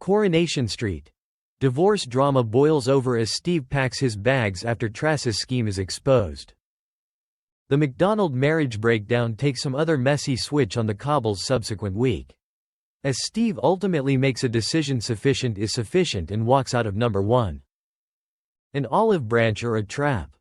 Coronation Street. Divorce drama boils over as Steve packs his bags after Tracy's scheme is exposed. The McDonald marriage breakdown takes some other messy switch on the couple's subsequent week, as Steve ultimately makes a decision sufficient is sufficient and walks out of number 1. An olive branch or a trap?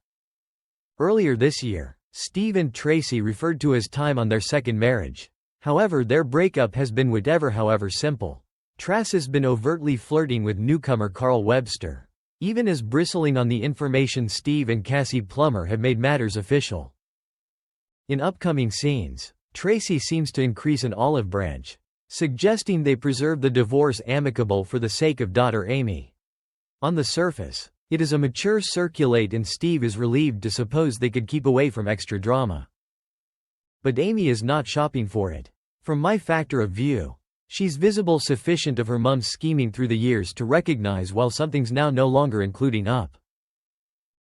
Earlier this year, Steve and Tracy referred to as time on their second marriage. However, their breakup has been whatever, however simple. Tracy's been overtly flirting with newcomer Carl Webster, even as bristling on the information Steve and Cassie Plummer have made matters official. In upcoming scenes, Tracy seems to increase an olive branch, suggesting they preserve the divorce amicable for the sake of daughter Amy. On the surface, it is a mature circulate and Steve is relieved to suppose they could keep away from extra drama. But Amy is not shopping for it. From my factor of view, she's visible sufficient of her mum's scheming through the years to recognize while something's now no longer including up.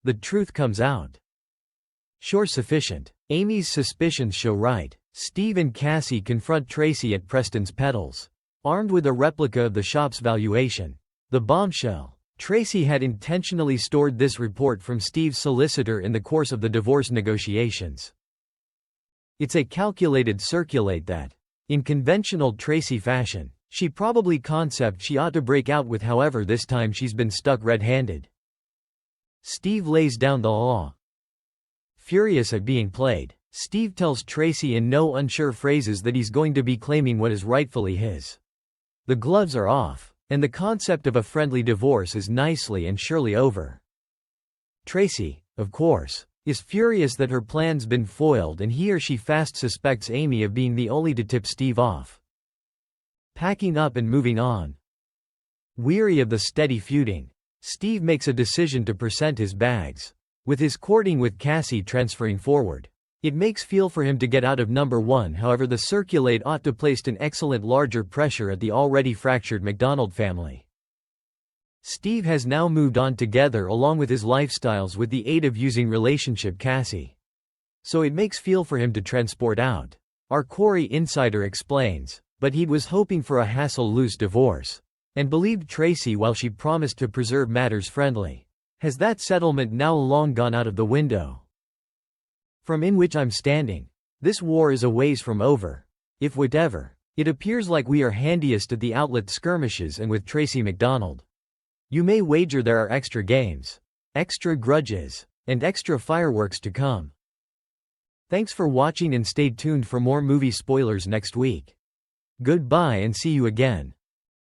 The truth comes out. Sure, sufficient. Amy's suspicions show right. Steve and Cassie confront Tracy at Preston's Pedals, armed with a replica of the shop's valuation. The bombshell. Tracy had intentionally stored this report from Steve's solicitor in the course of the divorce negotiations. It's a calculated circulate that, in conventional Tracy fashion, she probably conceived she ought to break out with, however this time she's been stuck red-handed. Steve lays down the law. Furious at being played, Steve tells Tracy in no unsure phrases that he's going to be claiming what is rightfully his. The gloves are off, and the concept of a friendly divorce is nicely and surely over. Tracy, of course, is furious that her plan's been foiled and he or she fast suspects Amy of being the only to tip Steve off. Packing up and moving on. Weary of the steady feuding, Steve makes a decision to present his bags. With his courting with Cassie transferring forward, it makes feel for him to get out of number 1. However, the circulate ought to placed an excellent larger pressure at the already fractured McDonald family. Steve has now moved on together along with his lifestyles with the aid of using relationship Cassie. So it makes feel for him to transport out. Our Corey insider explains, but he was hoping for a hassle-loose divorce, and believed Tracy while she promised to preserve matters friendly. Has that settlement now long gone out of the window? From in which I'm standing, this war is a ways from over. If whatever, it appears like we are handiest at the outlet skirmishes and with Tracy McDonald. You may wager there are extra games, extra grudges, and extra fireworks to come. Thanks for watching and stay tuned for more movie spoilers next week. Goodbye and see you again.